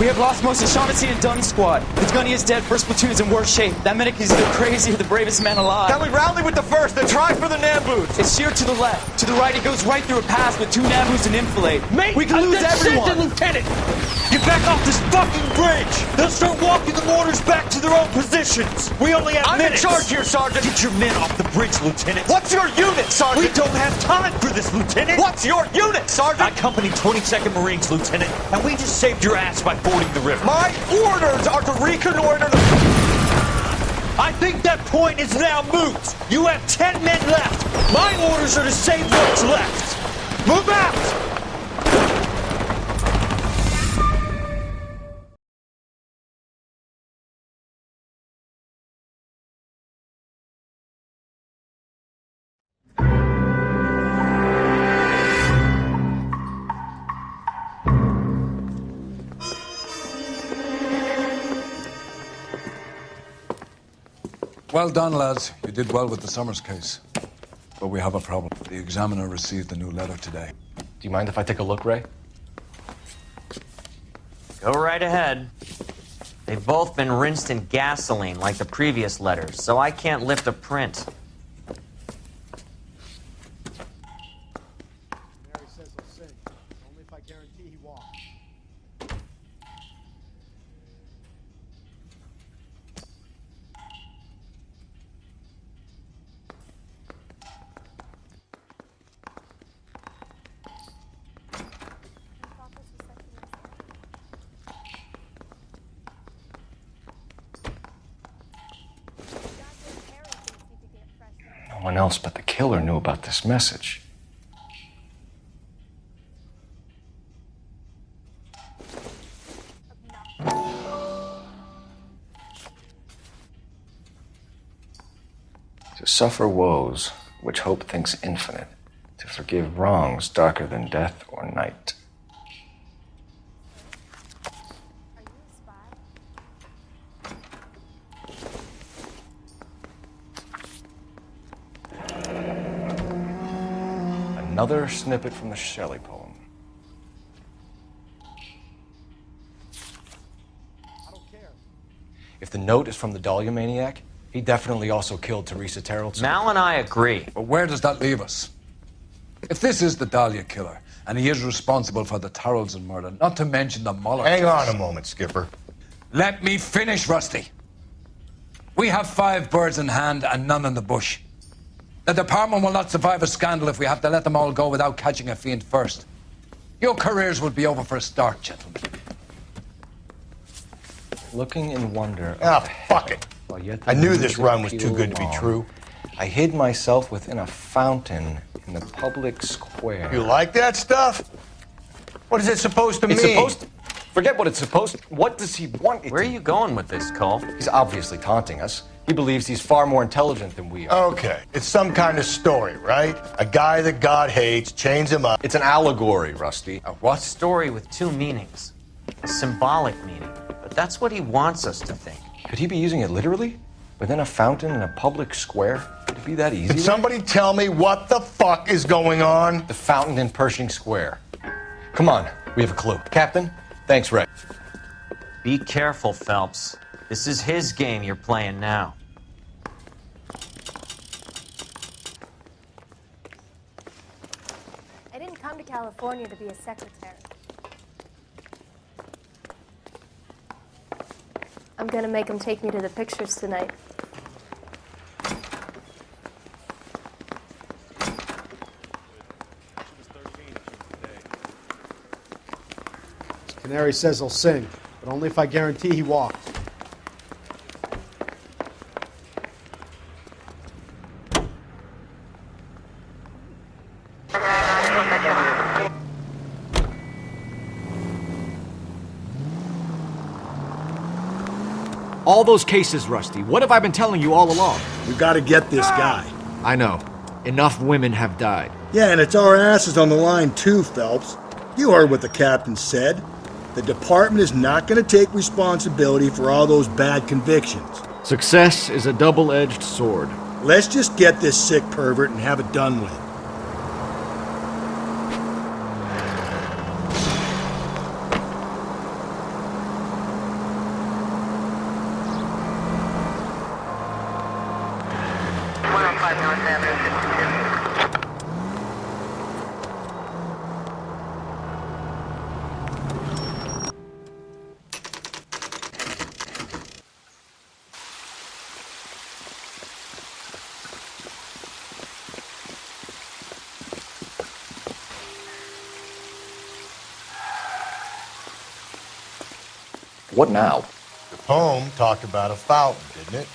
We have lost most of Shaughnessy and Dunn's squad. The gunny is dead, first platoon is in worse shape. That medic is either crazy or the bravest man alive. Then we rally with the first, then try for the Nambus. It's sheer to the left. To the right, it goes right through a pass with 2 Nambus and enfilade. Mate, we can lose everyone. Lieutenant! Get back off this fucking bridge! They'll start walking the mortars back to their own positions! We only have minutes! I'm in charge here, Sergeant! Get your men off the bridge, Lieutenant! What's your unit, Sergeant? We don't have time for this, Lieutenant! What's your unit, Sergeant? I company 22nd Marines, Lieutenant, and we just saved your ass by fording the river. My orders are to reconnoiter the... I think that point is now moot! You have 10 men left! My orders are to save what's left! Move out! Well done, lads. You did well with the Summers case. But we have a problem. The examiner received a new letter today. Do you mind if I take a look, Ray? Go right ahead. They've both been rinsed in gasoline like the previous letters, so I can't lift a print. Mary says he'll sing, only if I guarantee he walks. No one else but the killer knew about this message. To suffer woes which hope thinks infinite, to forgive wrongs darker than death or night. Another snippet from the Shelley poem. I don't care. If the note is from the Dahlia maniac, he definitely also killed Teresa Terrellson. Mal and I agree. But where does that leave us? If this is the Dahlia killer, and he is responsible for the Tarrelson murder, not to mention the Muller Hang case. on a moment, Skipper. Let me finish, Rusty. We have 5 birds in hand and none in the bush. The department will not survive a scandal if we have to let them all go without catching a fiend first. Your careers will be over for a start, gentlemen. Looking in wonder. Ah, fuck it. I knew this run was too good to be true. I hid myself within a fountain in the public square. You like that stuff? What is it supposed to mean? It's supposed to... Forget what it's supposed to... What does he want it Where are to... you going with this, Cole? He's obviously taunting us. He believes he's far more intelligent than we are. Okay, it's some kind of story, right? A guy that God hates, chains him up. It's an allegory, Rusty. A what? Story with 2 meanings. A symbolic meaning. But that's what he wants us to think. Could he be using it literally? Within a fountain in a public square? Could it be that easy? Can somebody tell me what the fuck is going on? The fountain in Pershing Square. Come on, we have a clue. Captain, thanks, Ray. Be careful, Phelps. This is his game you're playing now. I didn't come to California to be a secretary. I'm gonna make him take me to the pictures tonight. Canary says he'll sing, but only if I guarantee he walks. All those cases, Rusty. What have I been telling you all along? We gotta get this guy. I know. Enough women have died. Yeah, and it's our asses on the line too, Phelps. You heard what the captain said. The department is not gonna take responsibility for all those bad convictions. Success is a double-edged sword. Let's just get this sick pervert and have it done with. What now? The poem talked about a fountain, didn't it?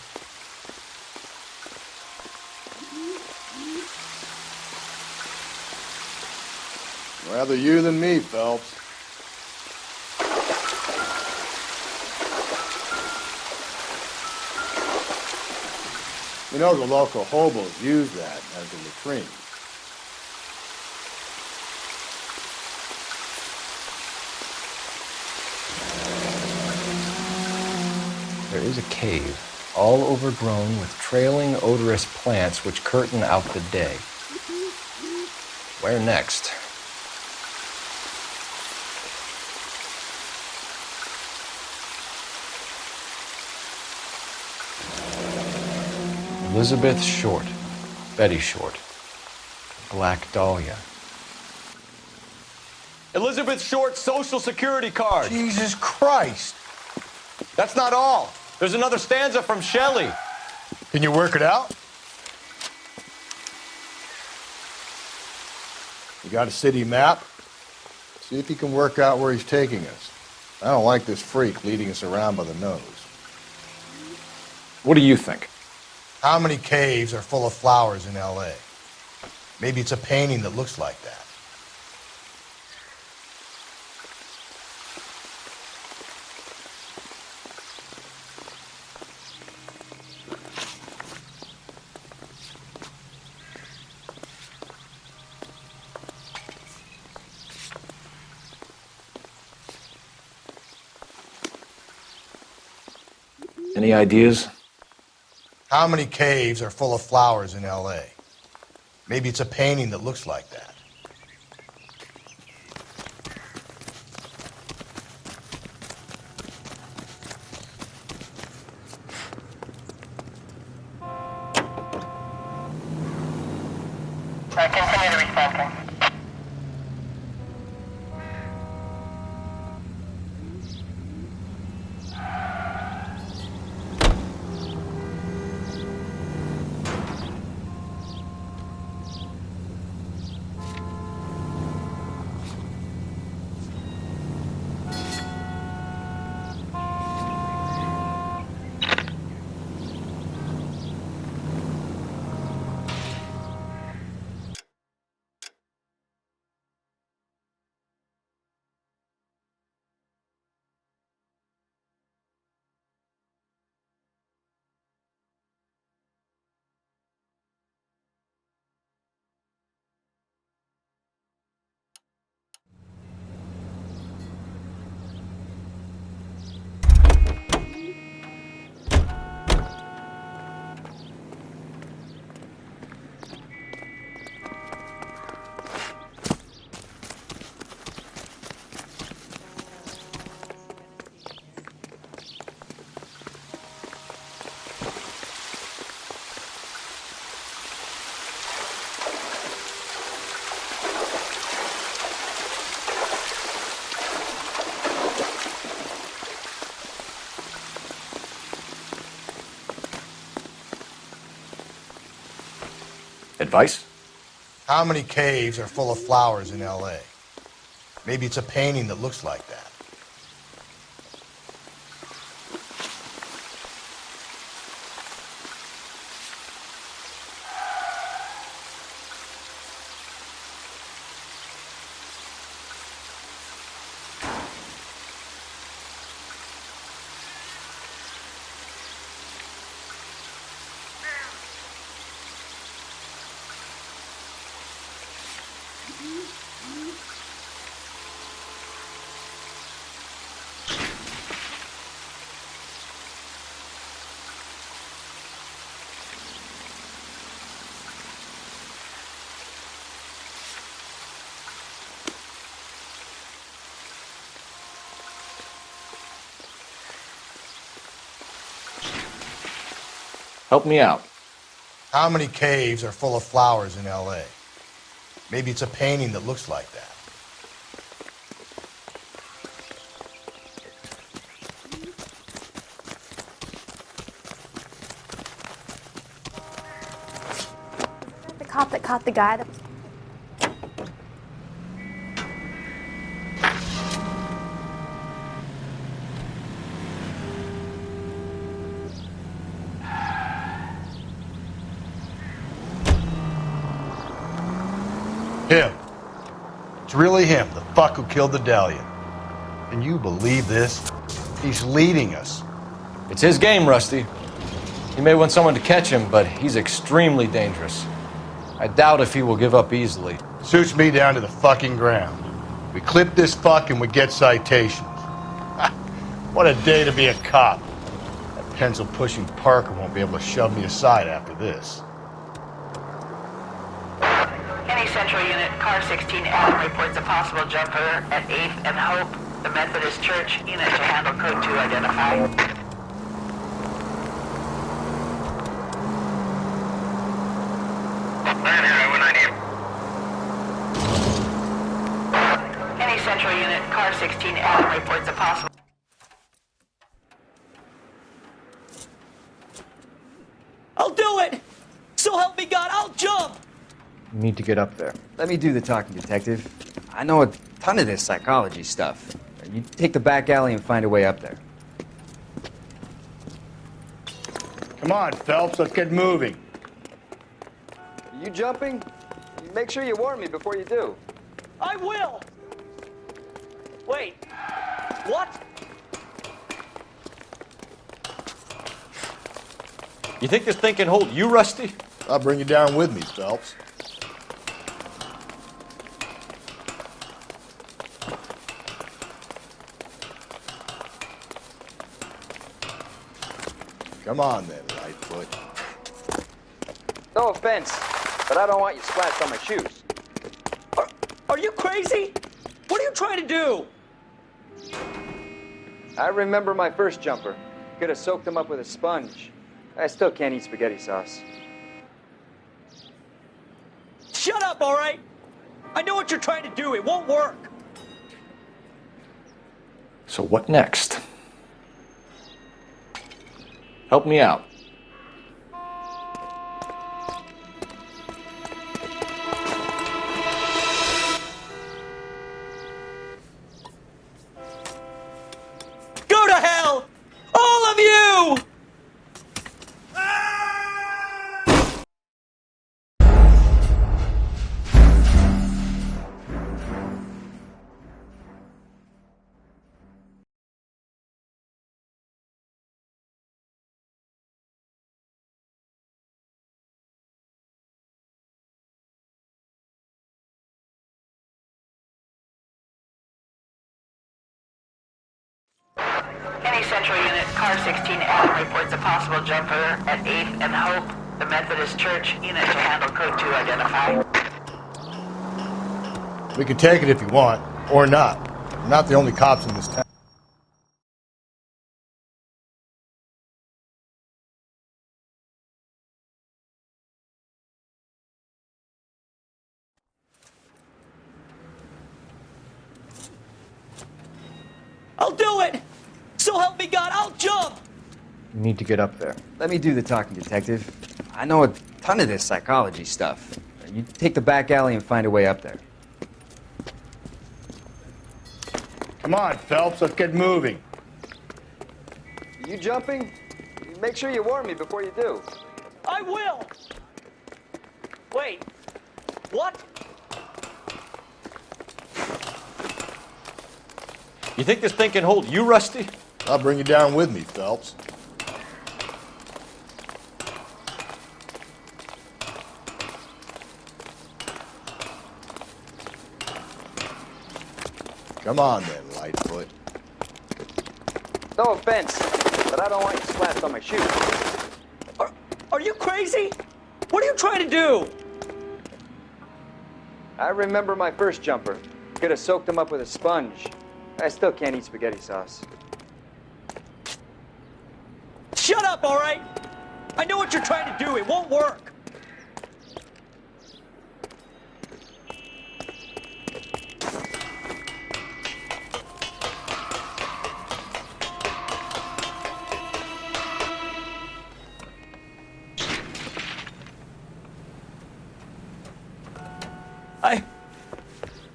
Rather you than me, Phelps. You know, the local hobos use that as a latrine. There is a cave, all overgrown with trailing, odorous plants which curtain out the day. Where next? Elizabeth Short, Betty Short, Black Dahlia. Elizabeth Short's social security card. Jesus Christ! That's not all. There's another stanza from Shelley. Can you work it out? You got a city map? See if you can work out where he's taking us. I don't like this freak leading us around by the nose. What do you think? How many caves are full of flowers in L.A.? Maybe it's a painting that looks like that. Any ideas? How many caves are full of flowers in L.A.? Maybe it's a painting that looks like that. I continue to respond. Advice? How many caves are full of flowers in L.A.? Maybe it's a painting that looks like that. Help me out. How many caves are full of flowers in L.A.? Maybe it's a painting that looks like that. The cop that caught the guy that... It's really him, the fuck who killed the Dalian. Can you believe this? He's leading us. It's his game, Rusty. He may want someone to catch him, but he's extremely dangerous. I doubt if he will give up easily. Suits me down to the fucking ground. We clip this fuck and we get citations. What a day to be a cop. That pencil-pushing Parker won't be able to shove me aside after this. Any Central Unit, Car 16 Adam reports a possible jumper at 8th and Hope. The Methodist Church unit to handle code 2 identified. Any Central Unit, Car 16 Adam reports a possible... I'll do it! So help me God, I'll jump! You need to get up there. Let me do the talking, Detective. I know a ton of this psychology stuff. You take the back alley and find a way up there. Come on, Phelps, let's get moving. Are you jumping? Make sure you warn me before you do. I will! Wait, what? You think this thing can hold you, Rusty? I'll bring you down with me, Phelps. Come on then, Lightfoot. No offense, but I don't want you splashed on my shoes. Are you crazy? What are you trying to do? I remember my first jumper. Could have soaked him up with a sponge. I still can't eat spaghetti sauce. Shut up, all right? I know what you're trying to do. It won't work. So what next? Help me out. Go to hell! All of you! Any Central Unit, Car 16 Adam reports a possible jumper at 8th and Hope. The Methodist Church unit to handle code 2 identified. We can take it if you want, or not. We're not the only cops in this town. I'll do it! So help me God, I'll jump! You need to get up there. Let me do the talking, Detective. I know a ton of this psychology stuff. You take the back alley and find a way up there. Come on, Phelps, let's get moving. Are you jumping? Make sure you warn me before you do. I will! Wait, what? You think this thing can hold you, Rusty? I'll bring you down with me, Phelps. Come on then, Lightfoot. No offense, but I don't want you splashed on my shoes. Are you crazy? What are you trying to do? I remember my first jumper. Could have soaked him up with a sponge. I still can't eat spaghetti sauce. Shut up, all right? I know what you're trying to do. It won't work.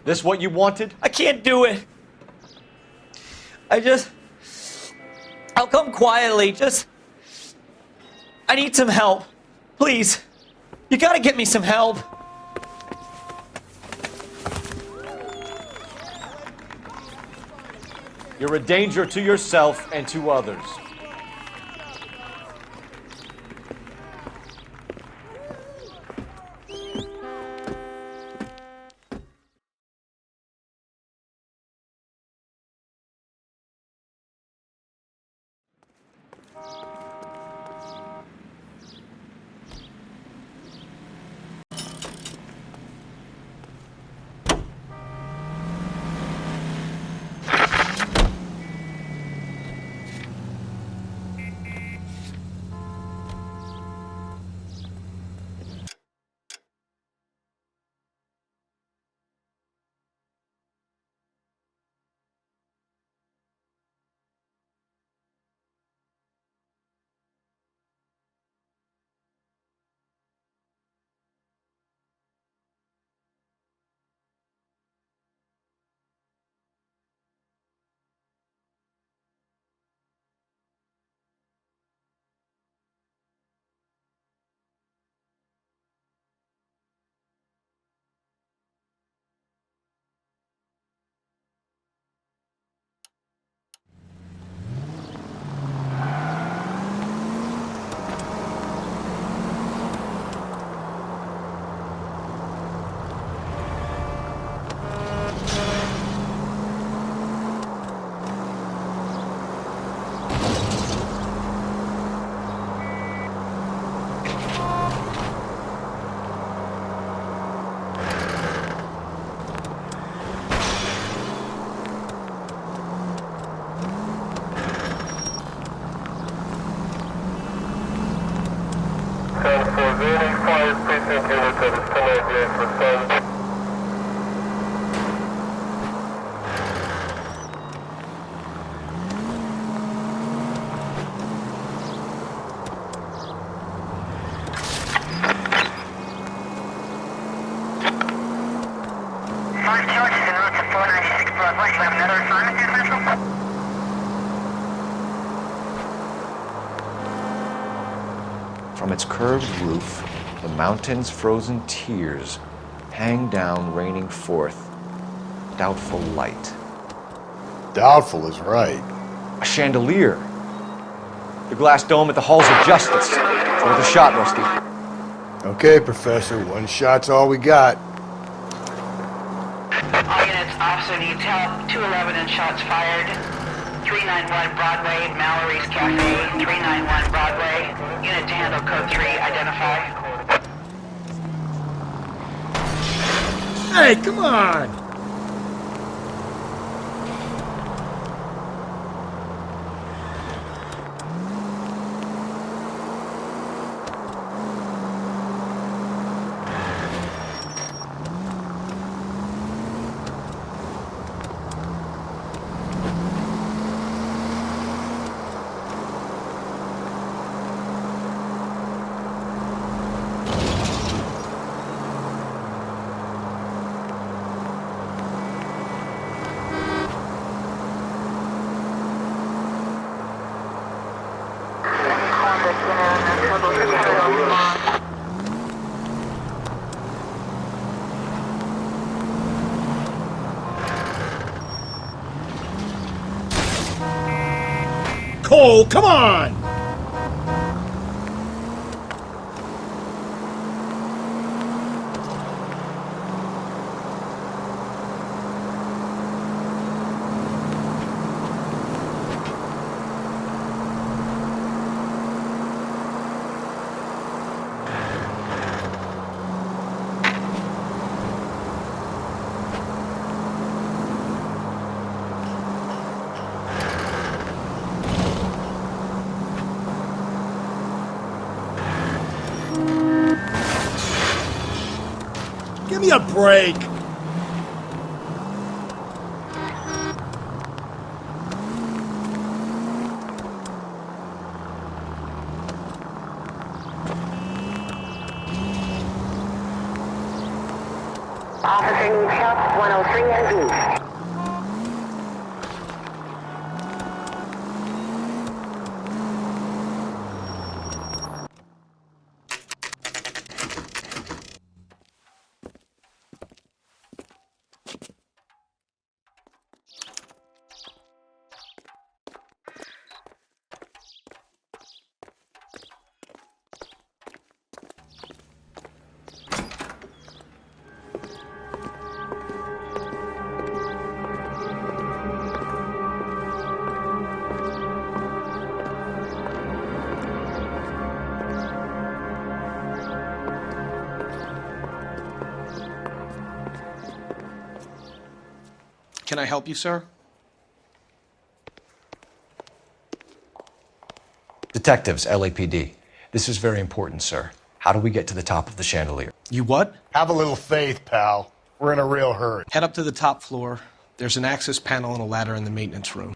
This what you wanted? I can't do it. I'll come quietly. I need some help. Please. You gotta get me some help. You're a danger to yourself and to others. From its curved roof, the mountain's frozen tears hang down, raining forth doubtful light. Doubtful is right. A chandelier. The glass dome at the halls of justice. Worth a shot, Rusty. Okay, Professor, one shot's all we got. All units, officer needs help. 211 and shots fired. 391 Broadway, Mallory's Cafe. 391 Broadway. Unit to handle code 3, identify. Hey, come on! Cole, come on! Give me a break! Officer needs help. 103 and east. Can I help you, sir? Detectives, LAPD. This is very important, sir. How do we get to the top of the chandelier? You what? Have a little faith, pal. We're in a real hurry. Head up to the top floor. There's an access panel and a ladder in the maintenance room.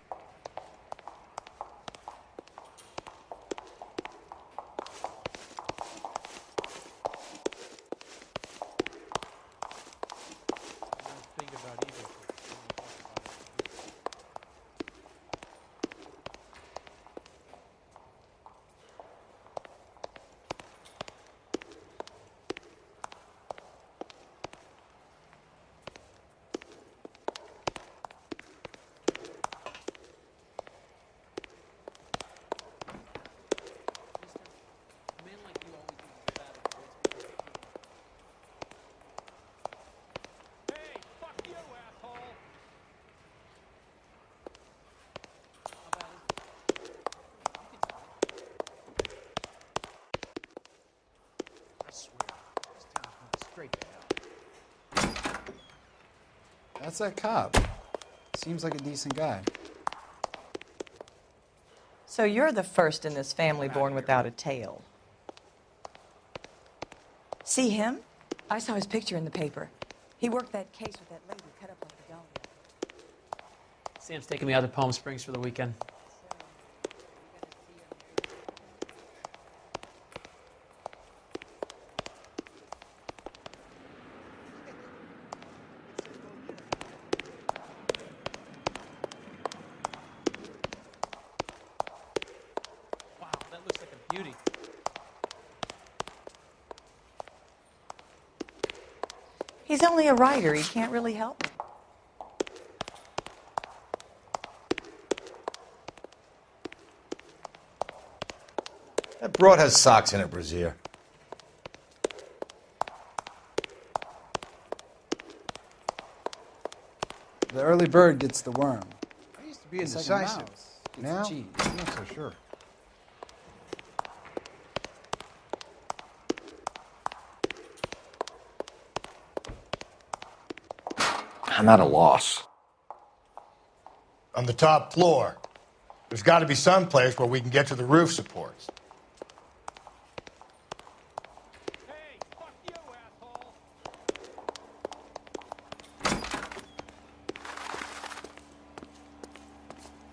That's that cop. Seems like a decent guy. So you're the first in this family born without a tail. See him? I saw his picture in the paper. He worked that case with that lady cut up like a doll. Sam's taking me out to Palm Springs for the weekend. Wow, that looks like a beauty. He's only a writer. He can't really help me. That broad has socks in it, Brazier. The early bird gets the worm. I used to be It's like a indecisive. mouse gets Now, the cheese. I'm not so sure. I'm at a loss. On the top floor. There's got to be some place where we can get to the roof supports.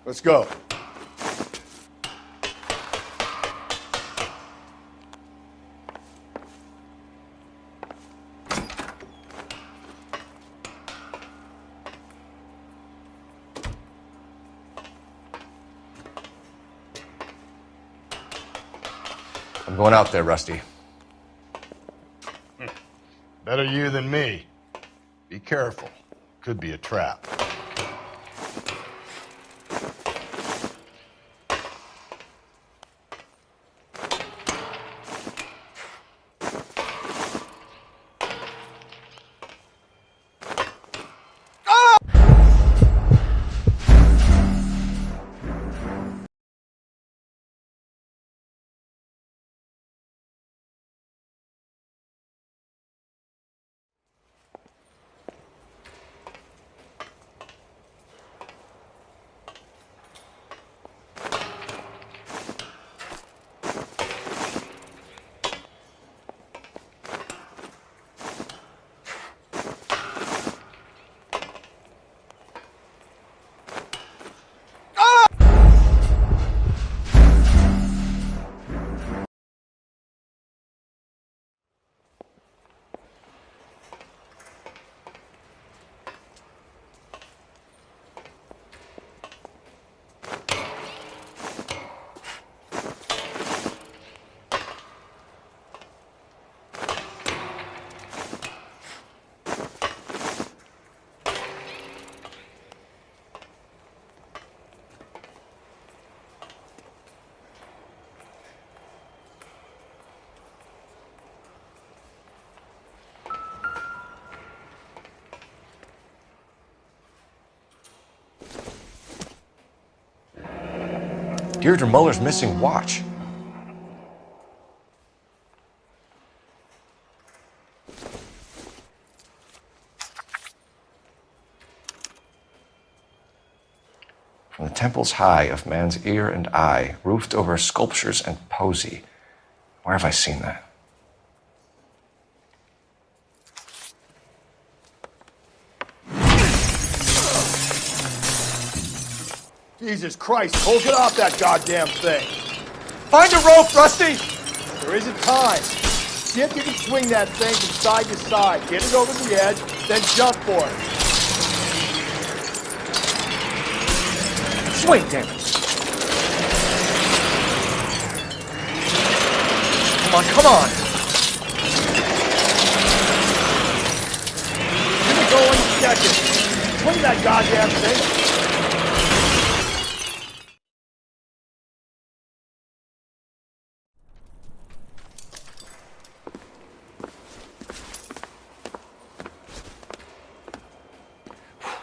Let's go. I'm going out there, Rusty. Better you than me. Be careful. Could be a trap. Deirdre Muller's missing watch. From the temples high of man's ear and eye, roofed over sculptures and poesy. Where have I seen that? Jesus Christ, Cole, get off that goddamn thing. Find a rope, Rusty! There isn't time. See if you can swing that thing from side to side. Get it over the edge, then jump for it. Swing, damn it! Come on, come on! Get it going in seconds. Swing that goddamn thing.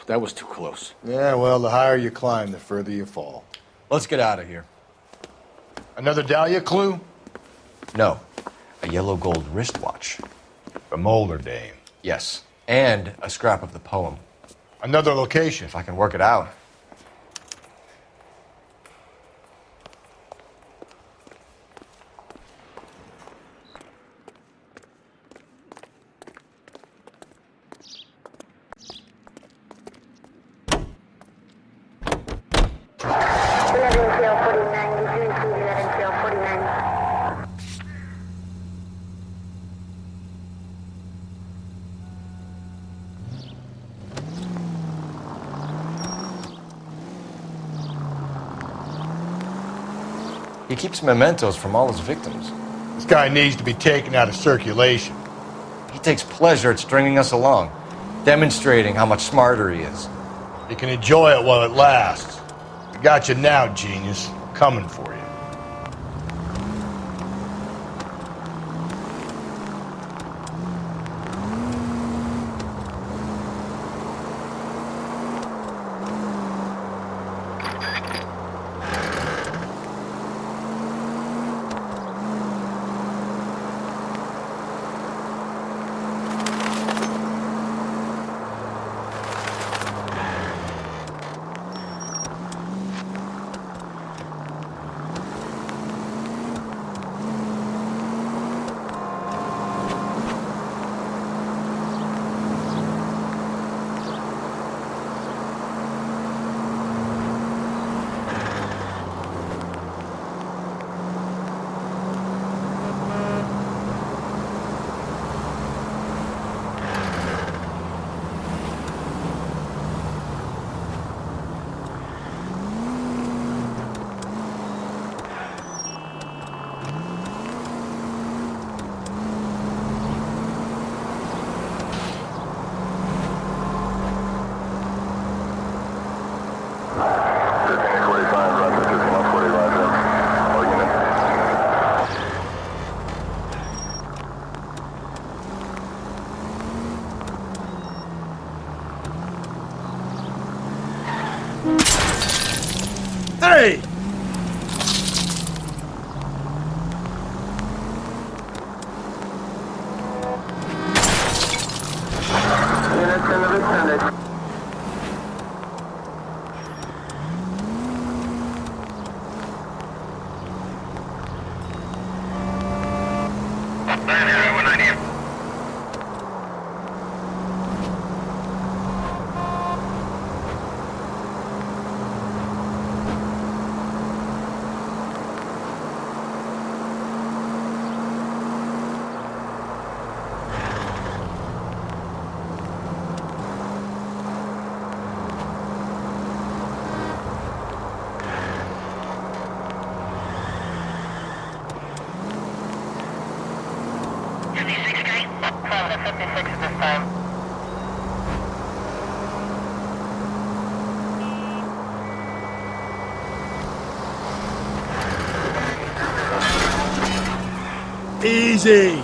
That was too close. Yeah, well, the higher you climb, the further you fall. Let's get out of here. Another Dahlia clue? No. A yellow gold wristwatch. The Molar Dame. Yes. And a scrap of the poem. Another location. If I can work it out. He keeps mementos from all his victims. This guy needs to be taken out of circulation. He takes pleasure at stringing us along, demonstrating how much smarter he is. You can enjoy it while it lasts. I got you now, genius. Coming for you. Hey! Easy!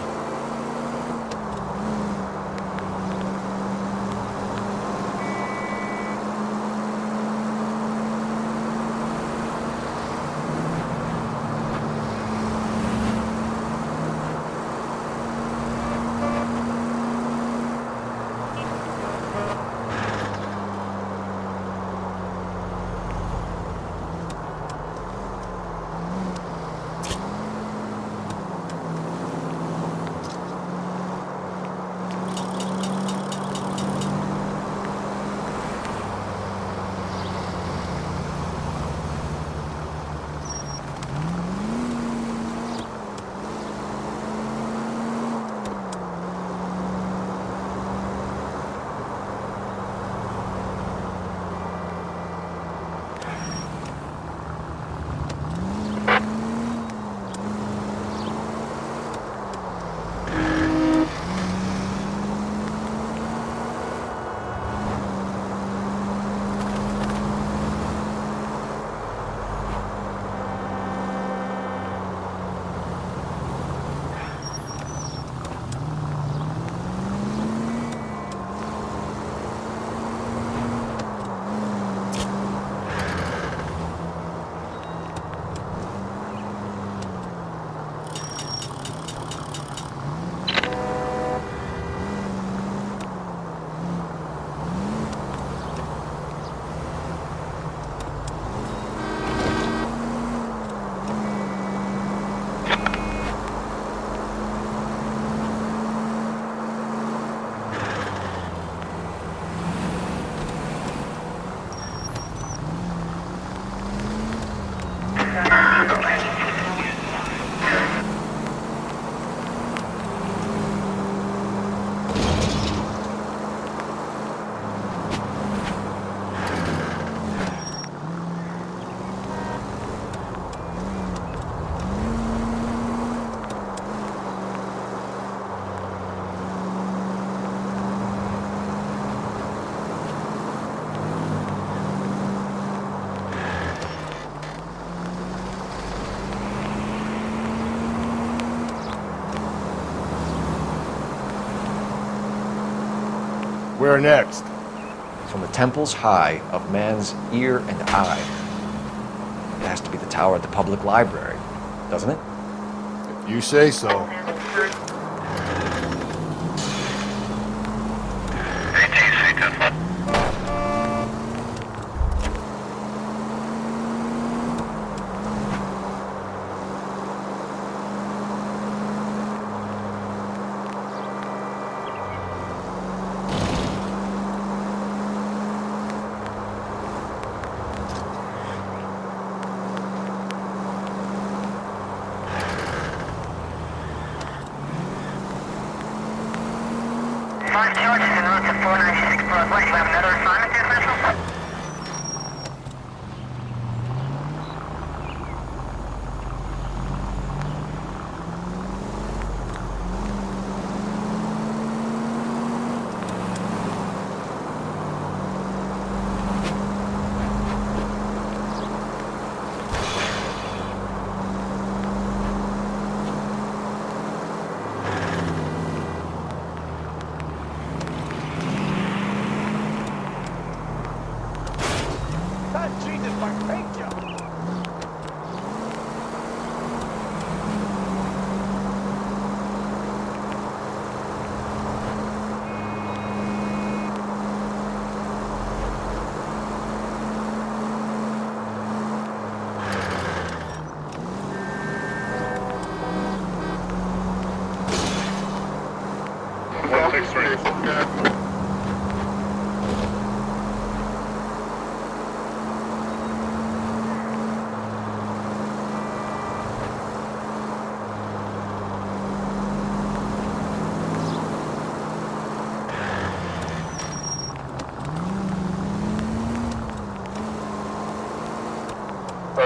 Where next? From the temples high of man's ear and eye. It has to be the tower at the public library, doesn't it? If you say so. Mark George is en route to 496 Broadway. Do you have another assignment here, Central?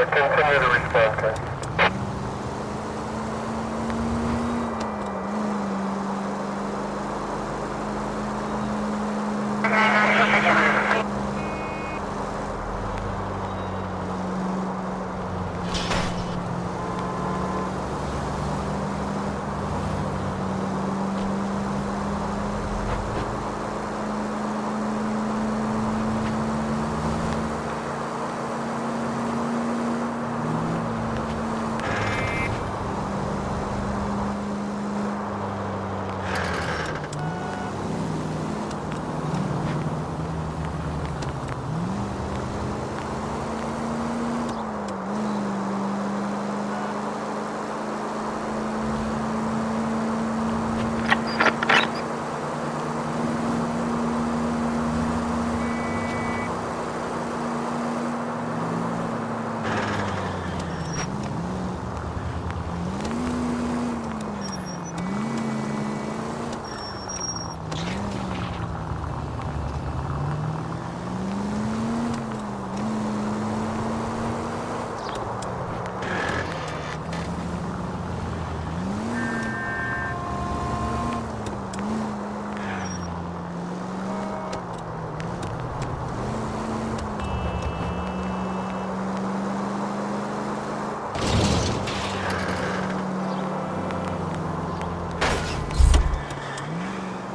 Continue to respond, sir.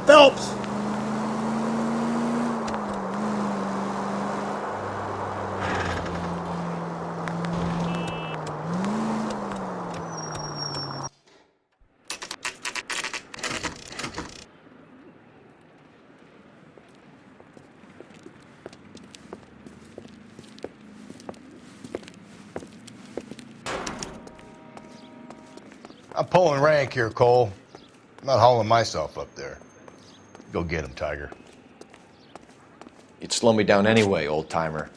Phelps! I'm pulling rank here, Cole. I'm not hauling myself up there. Go get him, Tiger. You'd slow me down anyway, old-timer.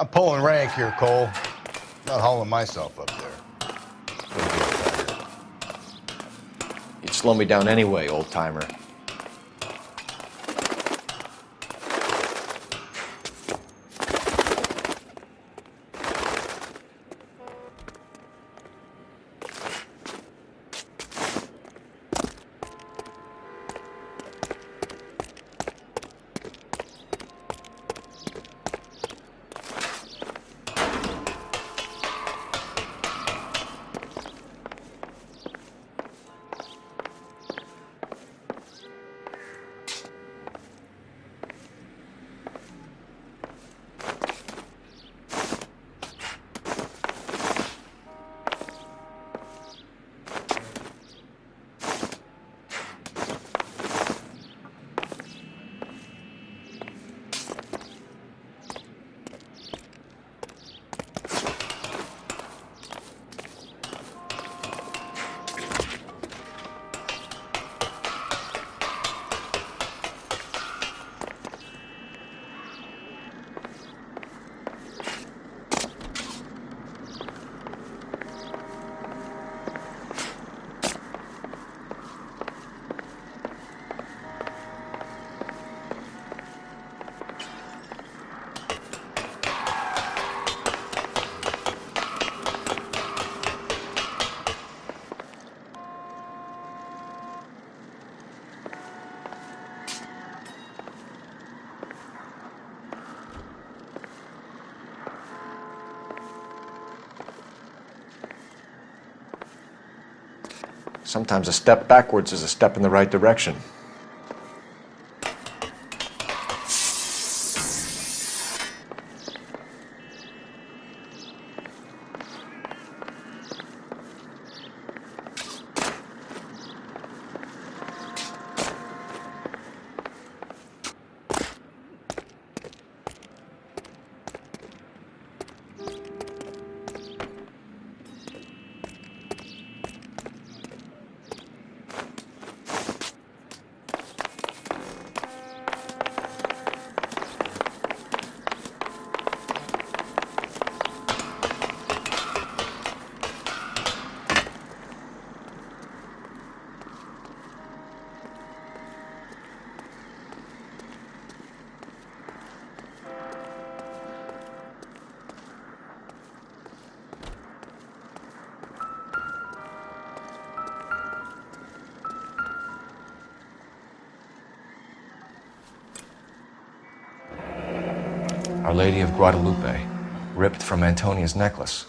I'm pulling rank here, Cole. Not hauling myself up there. You'd slow me down anyway, old-timer. Sometimes a step backwards is a step in the right direction. Our Lady of Guadalupe, ripped from Antonia's necklace.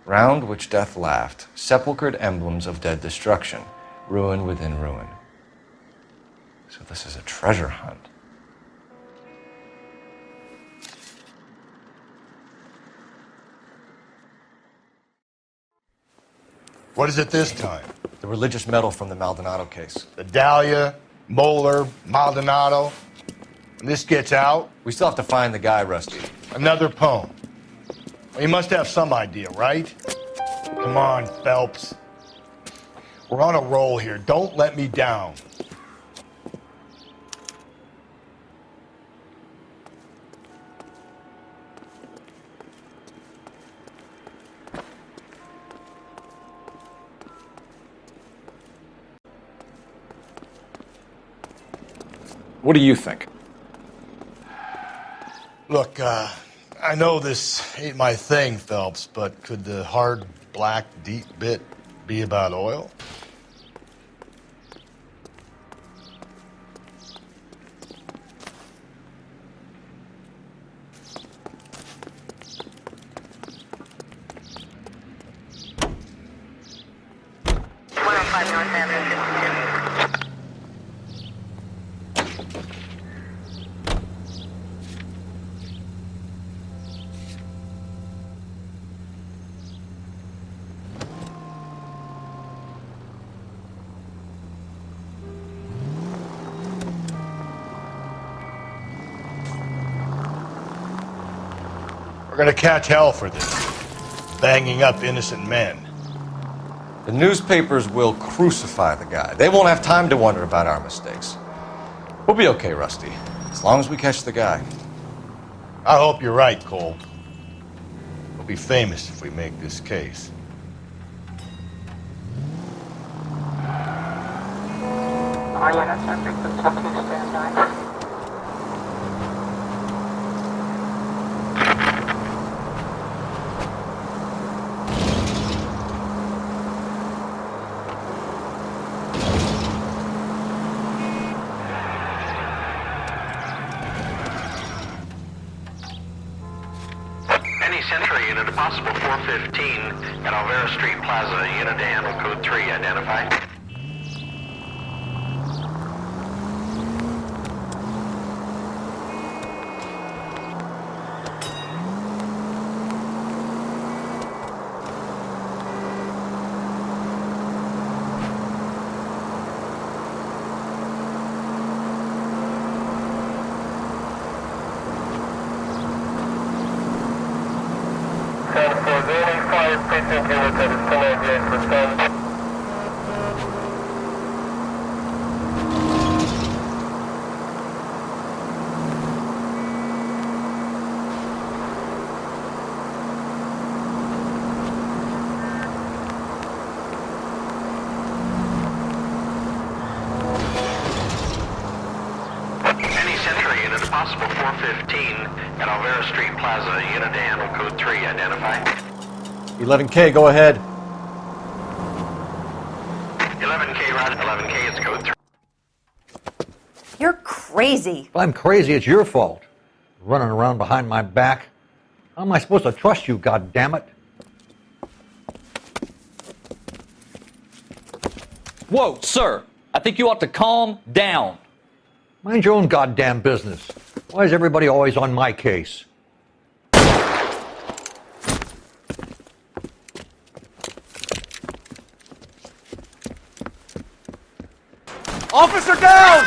Round which death laughed, sepulchred emblems of dead destruction, ruin within ruin. So this is a treasure hunt. What is it this time? The religious medal from the Maldonado case. The Dahlia, Moeller, Maldonado. When this gets out... We still have to find the guy, Rusty. Another poem. Well, you must have some idea, right? Come on, Phelps. We're on a roll here. Don't let me down. What do you think? Look, I know this ain't my thing, Phelps, but could the hard, black, deep bit be about oil? We're gonna catch hell for this. Banging up innocent men. The newspapers will crucify the guy. They won't have time to wonder about our mistakes. We'll be okay, Rusty, as long as we catch the guy. I hope you're right, Cole. We'll be famous if we make this case. Any Century unit, a possible 415 at Alvera Street Plaza. Unit to handle code 3, identified. Any Century unit, a possible 415 at Alvera Street Plaza. Unit to handle code 3, identified. 11K, go ahead. 11K, Roger. 11K, it's code 3. You're crazy. If I'm crazy, it's your fault. Running around behind my back. How am I supposed to trust you, goddammit? Whoa, sir. I think you ought to calm down. Mind your own goddamn business. Why is everybody always on my case? Officer down!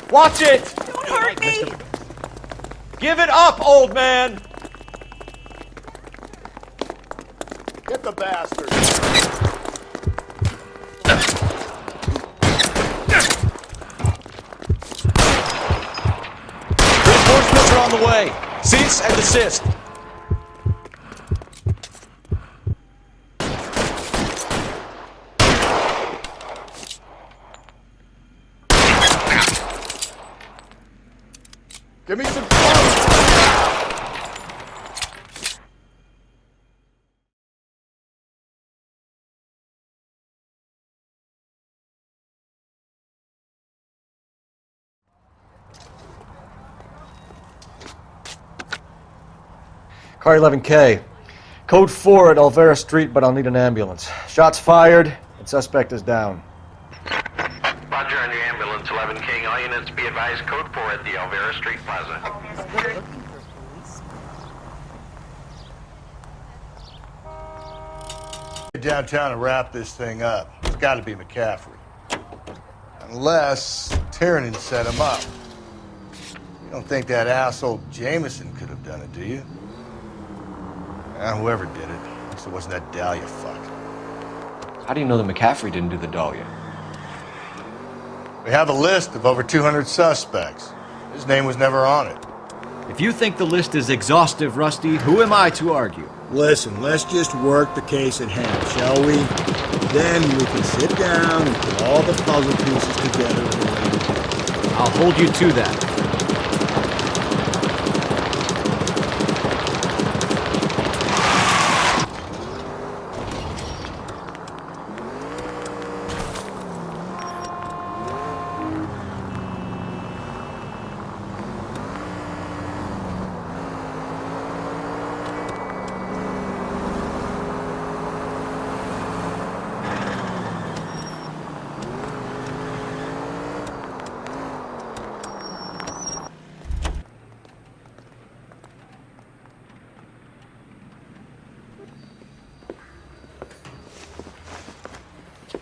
Watch it! Don't hurt me! Give it up, old man! Get the bastard! Reinforcements are on the way. Cease and desist. Give me some fun! Car 11K. Code 4 at Alvera Street, but I'll need an ambulance. Shots fired, and suspect is down. Roger on your ambulance, 11K. All units be advised, code 4 at the Alvera Street Plaza. Downtown to wrap this thing up. It's got to be McCaffrey. Unless Tiernan set him up. You don't think that asshole Jameson could have done it, do you? Whoever did it. At least it wasn't that Dahlia fuck. How do you know that McCaffrey didn't do the Dahlia? We have a list of over 200 suspects. His name was never on it. If you think the list is exhaustive, Rusty, who am I to argue? Listen, let's just work the case at hand, shall we? Then we can sit down and put all the puzzle pieces together in a way. I'll hold you to that.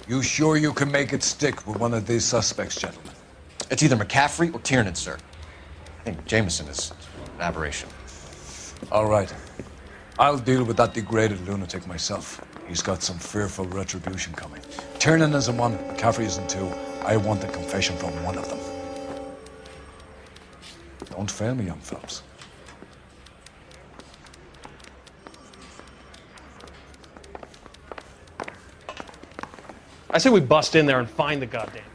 You sure you can make it stick with one of these suspects, gentlemen? It's either McCaffrey or Tiernan, sir. I think Jameson is an aberration. All right. I'll deal with that degraded lunatic myself. He's got some fearful retribution coming. Tiernan isn't one, McCaffrey isn't two. I want a confession from one of them. Don't fail me, young Phelps. I say we bust in there and find the goddamn